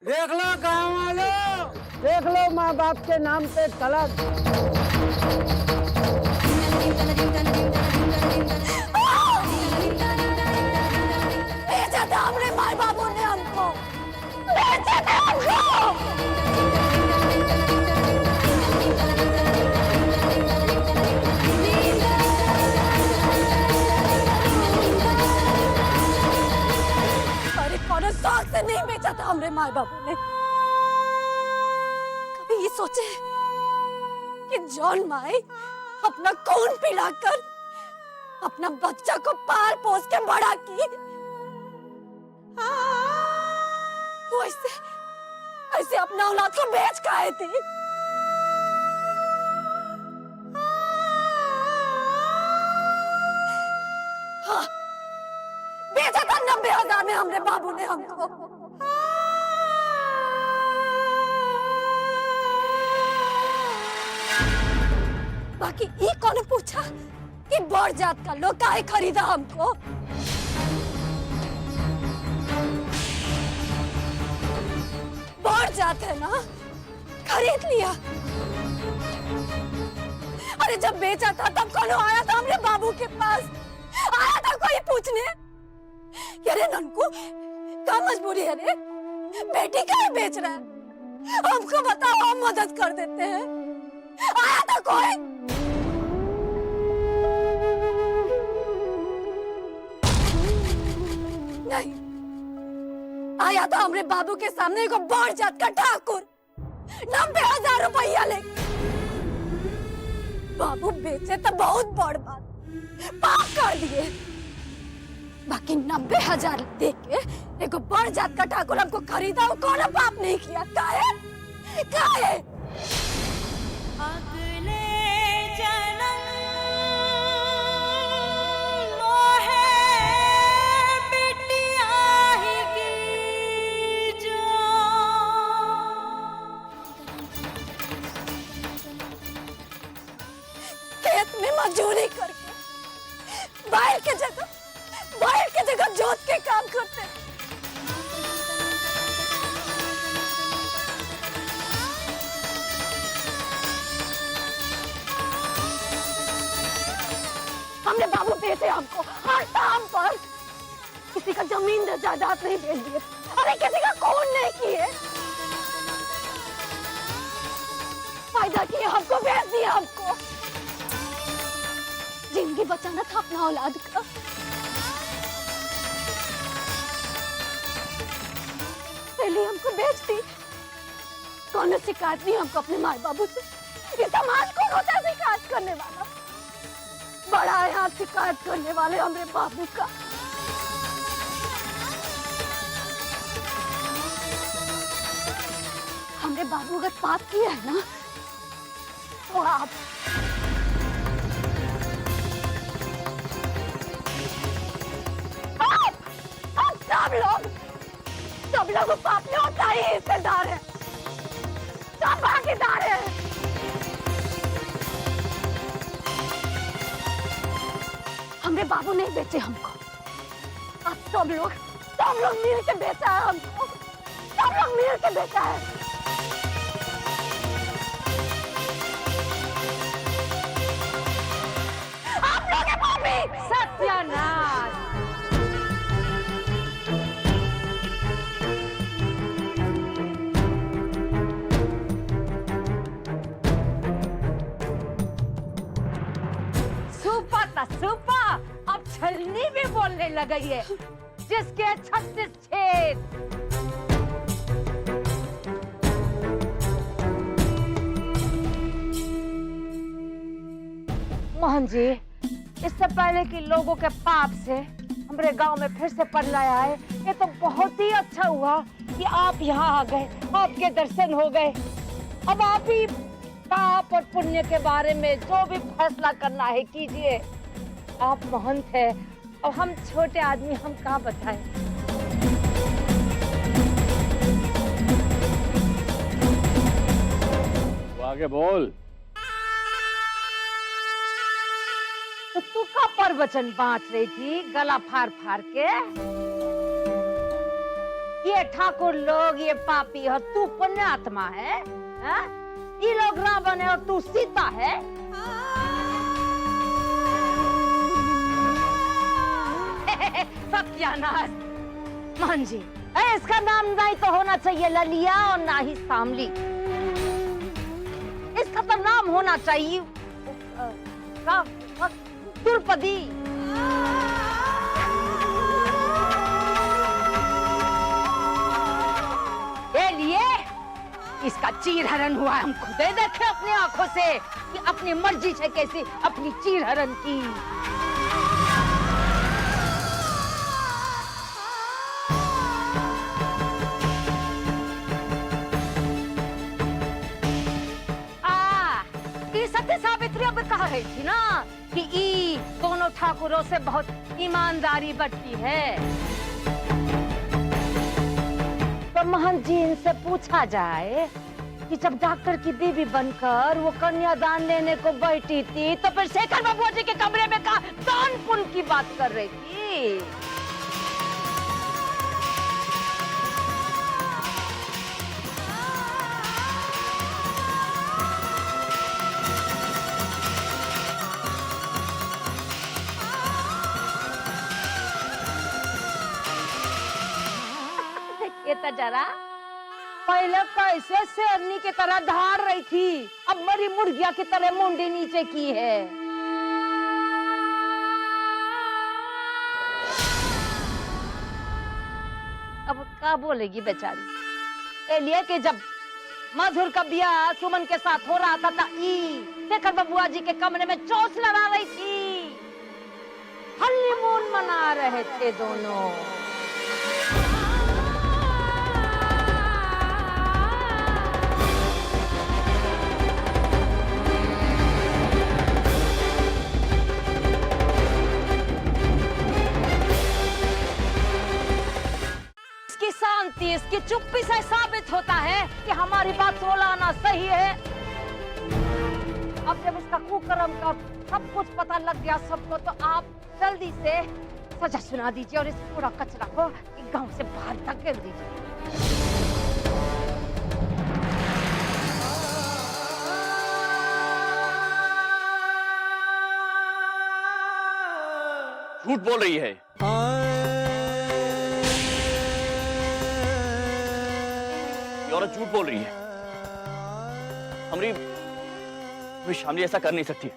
देख लो गाँव वालों, देख लो माँ बाप के नाम पे तलाक। बेचा था हमरे माँ बापों ने हमको, बेचा था हमको। अरे कौन शौक से नहीं बेचा था हमरे माँ बापों ने। कभी ये सोचे कि जॉन माए अपना खून पिलाकर अपना बच्चा को पाल पोस के बड़ा की, वो ऐसे अपना औलाद को बेच खाए थी। हाँ, बेचा था 90,000 में हमरे बाबू ने हमको। बाकी ये कौन पूछा कि बड़ जात का लोग काहे खरीदा हमको। बड़ जात है ना, खरीद लिया। अरे जब बेचा था तब कौन आया था हमरे बाबू के पास, आया था कोई पूछने कि अरे ननकू क्या मजबूरी है रे, बेटी क्या बेच रहा है, हमको बताओ हम मदद कर देते हैं। आया था कोई? नहीं, आया था हमरे बाबू के सामने को बड़ जात का ठाकुर 90,000 रुपया ले। बाबू बेचे तो बहुत बड़ बात, पाप कर दिए। बाकी 90,000 दे के एगो बड़ जात का ठाकुर हमको खरीदा, वो कौन पाप नहीं किया। काहे? काहे? अगले जन्म मोहे बिटिया ही की जो। खेत में मजदूरी करके बैल के जगह जोत के काम करते। हमने बाबू बेचे हमको हर शाम पर, किसी का जमीन जायदाद नहीं बेच दिए, अरे किसी का खून नहीं किए, फायदा किए हमको, बेच दिया हमको। जिंदगी बचाना था अपना औलाद का। पहले हमको बेच दी। कौन शिकायत नहीं हमको अपने माँ बाबू से। ये समाज कौन होता है शिकायत करने वाला? बड़ा है यहाँ शिकायत करने वाले हमरे बाबू का। हमरे बाबू अगर पाप किया है ना, तो आप सब लोग पाप में होता ही हिस्सेदार है, सब भागीदार है। हमरे बाबू नहीं बेचे हमको, अब सब लोग मिल के बेचा है हमको, सब लोग मिल के बेचा है। आप लोग हैं मम्मी। सत्यानाश! सुपा अब छलनी भी बोलने लगी है, जिसके 36 छेद। मोहन जी, इससे पहले कि लोगों के पाप से हमारे गांव में फिर से पल्ला आए, ये तो बहुत ही अच्छा हुआ कि आप यहाँ आ गए, आपके दर्शन हो गए। अब आप ही पाप और पुण्य के बारे में जो भी फैसला करना है कीजिए। आप महंत है और हम छोटे आदमी, हम कहाँ बताएं। आगे बोल। तो तू का प्रवचन बांट रही थी गला फाड़ फाड़ के? ये ठाकुर लोग, ये पापी है, तू पुण्यात्मा है, हाँ? ये लोग रावण है और तू सीता है। सत्यानाश। मान जी, इसका नाम नहीं तो होना चाहिए ललिया और ना ही शामली। इसका तो नाम होना चाहिए द्रौपदी। ये लिए इसका चीरहरण हुआ, हम खुदे देखे अपनी आंखों से कि अपनी मर्जी से कैसे अपनी चीरहरण की। सत्य सावित्री अब कहा रही थी ना कि ई दोनों ठाकुरों से बहुत ईमानदारी बरती है। तो महंत जी इनसे पूछा जाए कि जब डॉक्टर की बीवी बनकर वो कन्यादान लेने को बैठी थी तो फिर शेखर बाबू जी के कमरे में का दान पुण्य की बात कर रही थी। तो जरा पहले कैसे शेरनी की तरह धार रही थी, अब मरी मुर्गिया की तरह मुंडी नीचे की है। अब क्या बोलेगी बेचारी। एलिए के जब मधुर का ब्याह सुमन के साथ हो रहा था शेखर बबुआ जी के कमरे में चोंच लड़ा रही थी, हनीमून मना रहे थे दोनों। शांति इसकी चुप्पी से साबित होता है कि हमारी बात सोलाना सही है। अब जब इसका कुकर्म का सब कुछ पता लग गया सबको, तो आप जल्दी से सजा सुना दीजिए और इस पूरा कचरा को गांव से बाहर धकेल दीजिए। झूठ बोल रही है। औरत झूठ बोल रही है। हमारी शामली ऐसा कर नहीं सकती।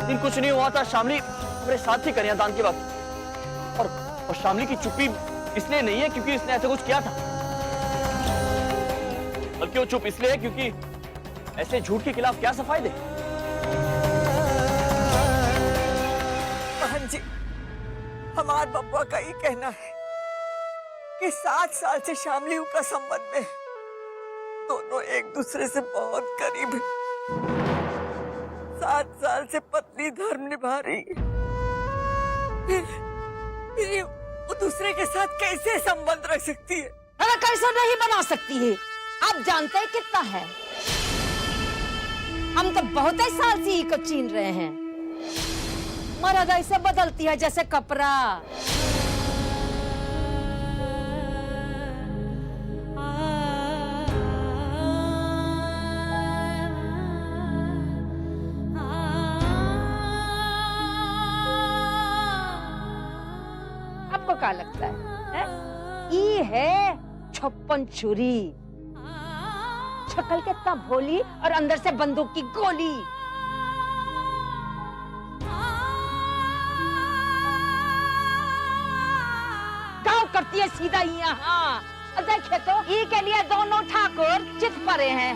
दिन कुछ नहीं हुआ था, शामली हमारे साथ थी कन्यादान के वक्त। और शामली की चुप्पी इसलिए नहीं है क्योंकि इसने ऐसा कुछ किया था, बल्कि वो चुप इसलिए है क्योंकि ऐसे झूठ के खिलाफ क्या सफाई दे। जी, हमार बब्बा का ही कहना है कि 7 साल से शामली का संबंध में दोनों एक दूसरे से बहुत करीब है। 7 साल से पत्नी धर्म निभा रही है, फिर वो दूसरे के साथ कैसे संबंध रख सकती है? अरे कैसे नहीं बना सकती है? आप जानते हैं कितना है? हम तो बहुत ही साल से को चीन रहे हैं। मर्द ऐसे बदलती है जैसे कपड़ा। आपको क्या लगता है? ये है 56 छुरी, शक्ल कितना भोली और अंदर से बंदूक की गोली। करती है सीधा यहाँ। देखिए तो ई के लिए दोनों ठाकुर चित पड़े हैं।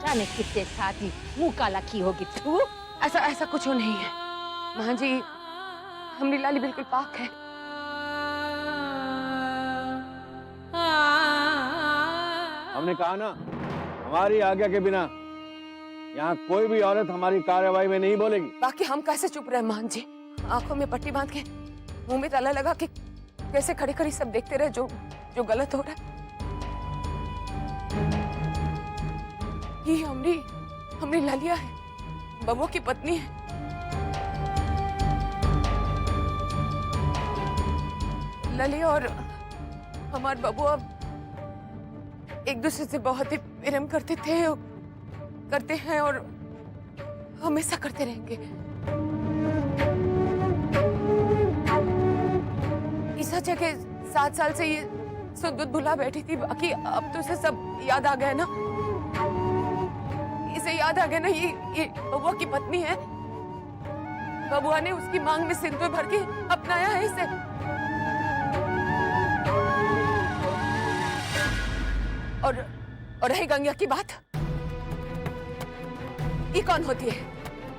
जाने किससे शादी मुंह काला की होगी तू। ऐसा कुछ नहीं है मां जी, हमारी लाली बिल्कुल पाक है। हमने कहा ना, हमारी आज्ञा के बिना यहाँ कोई भी औरत हमारी कार्यवाही में नहीं बोलेगी। बाकी हम कैसे चुप रहे मां जी? आंखों में पट्टी बांध के मुंह में ताला लगा के कैसे खड़ी खड़ी सब देखते रहे जो गलत हो रहा है। ये हमरी लालिया है, बबुआ की पत्नी है। लालिया और हमार बबुआ एक दूसरे से बहुत ही प्रेम करते थे, करते हैं और हमेशा करते रहेंगे। इस सच है कि 7 साल से ये सुध भुला बैठी थी, बाकी अब तो उसे सब याद आ गया ना। इसे याद आ गया ना, ये बबुआ की पत्नी है। बबुआ ने उसकी मांग में सिंदूर भर के अपनाया है इसे। और रही गंगा की बात, ये कौन होती है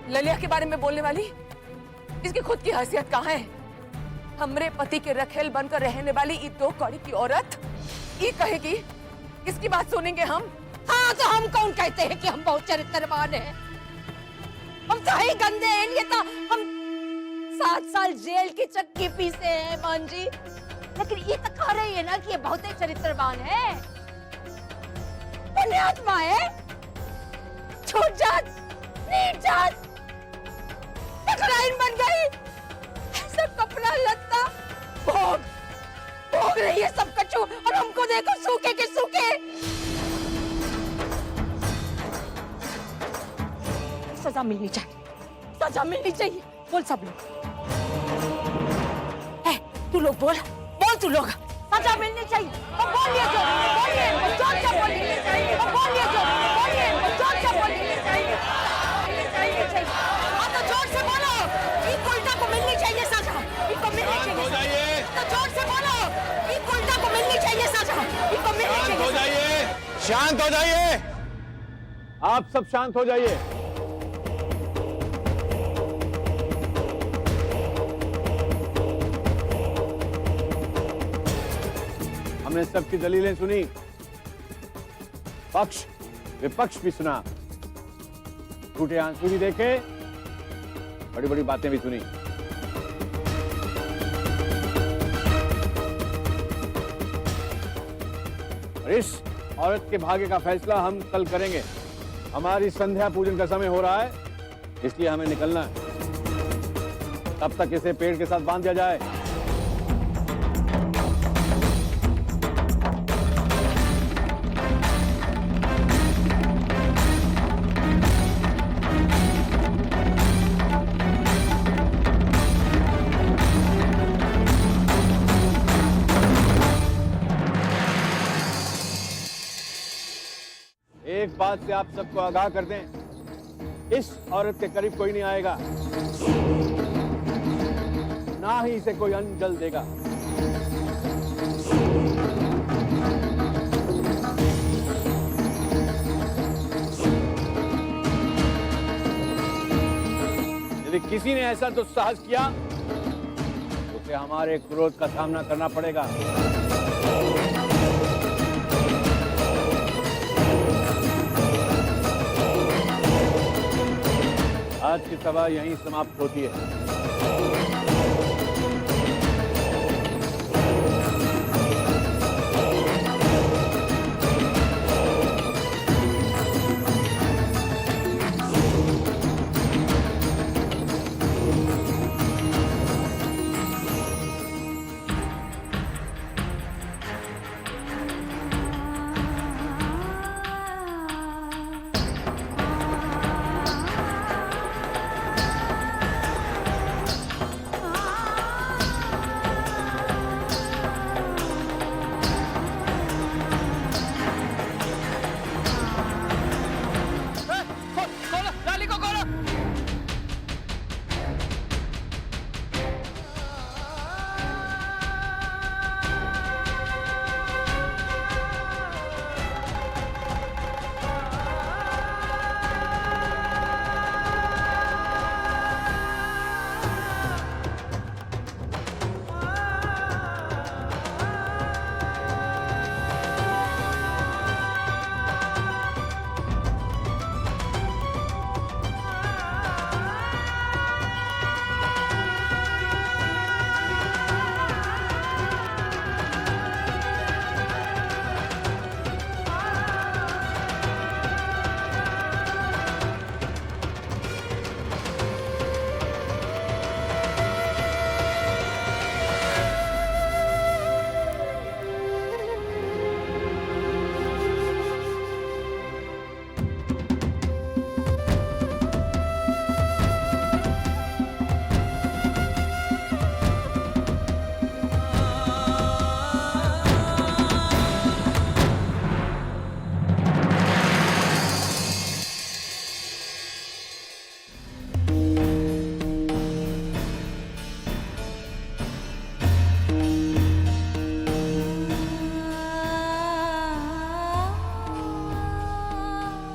ललिया के बारे में बोलने वाली? इसकी खुद की हैसियत कहाँ है? हमरे पति के रखेल बनकर रहने वाली ये 2 कौड़ी की औरत ये कहेगी इसकी बात सुनेंगे हम? हाँ, तो हम कौन कहते हैं कि हम बहुत चरित्रवान हैं? हम तो ही गंदे हैं, ये तो हम 7 साल जेल की चक्की पीसे हैं मान जी। लेकिन ये तो कह रही है ना कि ये बहुत ही चरित्रवान है, पुण्यात्मा है, छोट जात, नीच जात, टकराइन बन गई, सब कपड़ा लत्ता भोग रही है सब कचू, और हमको देखो सूखे के सूखे। सजा मिलनी चाहिए, सजा मिलनी चाहिए। बोल सब लोग, तू लोग बोल तू लोग, सजा मिलनी चाहिए। बोलिए जो, बोलिए जोर से बोलिए, बोलिए जो, बोलिए जोर से बोलिए, चाहिए। हाँ तो जोर से बोलो, इस उल्टा को मिलनी चाहिए सजा, इनको मिलनी चाहिए। हो जाइए, तो जोर से बोलो, इस उल्टा को मिलनी चाहिए सजा, इनको मिलनी चाहिए। हो जाइए, शांत हो जाइए, आप सब शांत हो जाइए। हमने सबकी दलीलें सुनी, पक्ष विपक्ष भी सुना, झूठे आंसू भी देखे, बड़ी बड़ी बातें भी सुनी। और इस औरत के भाग्य का फैसला हम कल करेंगे। हमारी संध्या पूजन का समय हो रहा है, इसलिए हमें निकलना है। तब तक इसे पेड़ के साथ बांध दिया जाए। एक बात से आप सबको आगाह कर दें, इस औरत के करीब कोई नहीं आएगा, ना ही इसे कोई अन्न जल देगा। यदि किसी ने ऐसा दुस्साहस किया, उसे हमारे क्रोध का सामना करना पड़ेगा। आज की सभा यहीं समाप्त होती है।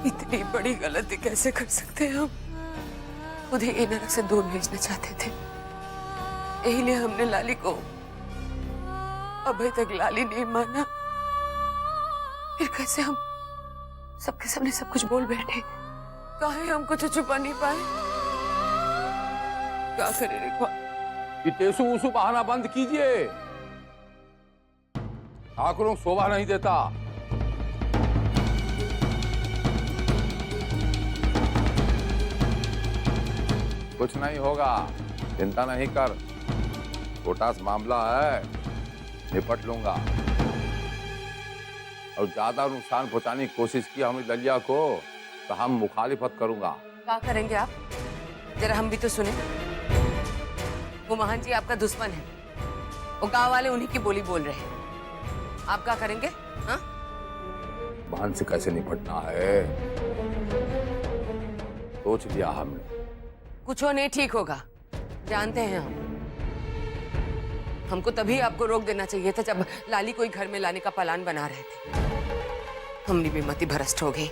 इतनी बड़ी गलती कैसे कर सकते हैं हम? खुद ही ये नरक से दूर भेजना चाहते थे, यही लिए हमने लाली को, अभी तक लाली नहीं माना, फिर कैसे हम सबके सामने सब कुछ बोल बैठे? काहे हम कुछ छुपा नहीं पाए? क्या करे रेखा? ये टेसु उसु बहाना बंद कीजिए। ठाकुरों को शोभा नहीं देता। कुछ नहीं होगा, चिंता नहीं कर, छोटा सा मामला है, निपट लूंगा। और ज्यादा नुकसान पहुंचाने की कोशिश की हमने ललिया को तो हम मुखालिफत करूंगा। क्या करेंगे आप? जरा हम भी तो सुने। वो महान जी आपका दुश्मन है, वो गांव वाले उन्हीं की बोली बोल रहे हैं, आप क्या करेंगे? हाँ? बहन से कैसे निपटना है सोच लिया हमने। कुछ हो नहीं ठीक होगा, जानते हैं हम। हमको तभी आपको रोक देना चाहिए था जब लाली को ही घर में लाने का प्लान बना रहे थे। हमने भी मति भ्रष्ट हो गई,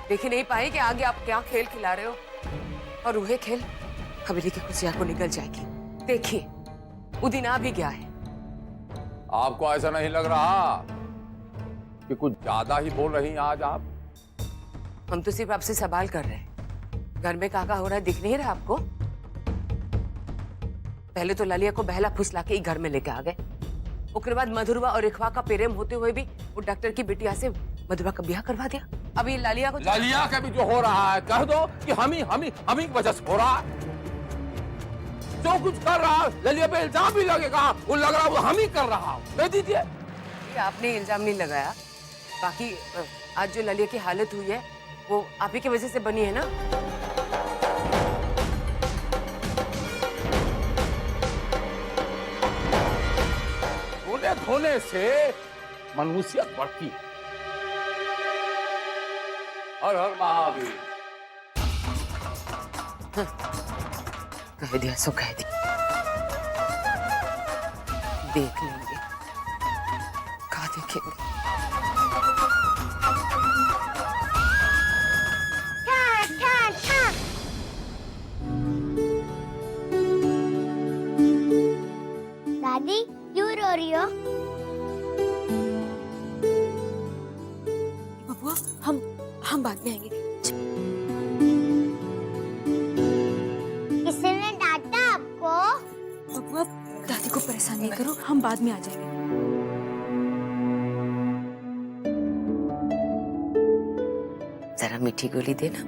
देख ही नहीं पाए कि आगे आप क्या खेल खिला रहे हो, और वह खेल हवेली की खुशियां को निकल जाएगी। देखिए वो दिन आ भी गया है। आपको ऐसा नहीं लग रहा कि कुछ ज्यादा ही बोल रही हैं आज आप? हम तो सिर्फ आपसे सवाल कर रहे हैं, घर में काका हो रहा है दिख नहीं रहा आपको? पहले तो ललिया को बहला फुसला के ही घर में लेके आ गए, उसके बाद मधुरवा और रिखवा का प्रेम होते हुए भी वो डॉक्टर की बिटिया से मधुरवा का ब्याह करवा दिया। अभी ललिया को ललिया का भी जो हो रहा है कह दो कि हम ही की वजह से हो रहा है। जो कुछ कर रहा है ललिया पे इल्जाम भी लगेगा, वो लग रहा है वो हम ही कर रहा हूं। दे दीजिए। आपने इल्जाम नहीं लगाया, बाकी आज जो ललिया की हालत हुई है वो आप ही की वजह से बनी है ना। धोने से मनुष्यत बढ़ती है। हर हर महावीर। कह दिया सो कह दिया, देख लेंगे, कहा देखेंगे। दादी क्यों रो रही हो? बबुआ हम बाद में आएंगे। किसने डांटा आपको? बबुआ दादी को परेशान नहीं करो, हम बाद में आ जाएंगे। जरा मीठी गोली देना।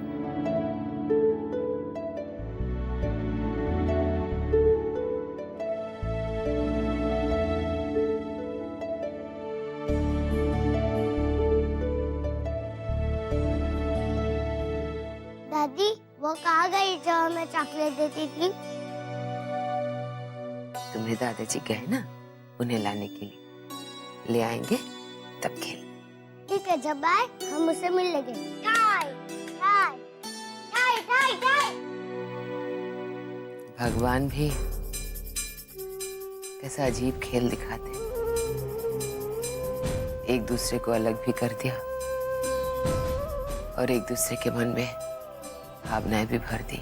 दादी वो कहाँ गई जो हमें चॉकलेट देती थी? तुम्हें दादाजी कहे ना उन्हें लाने के लिए, ले आएंगे तब खेल। ठीक है, जब आए हम उससे मिल लेंगे। Tie tie tie tie tie. भगवान भी कैसा अजीब खेल दिखाते हैं, एक दूसरे को अलग भी कर दिया और एक दूसरे के मन में भावनाएं भी भर दी।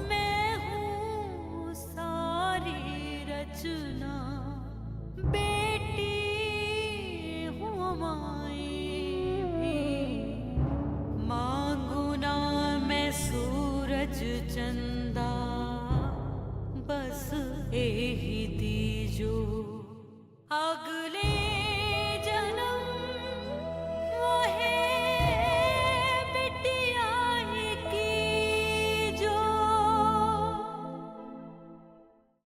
मैं हूँ सारी रचना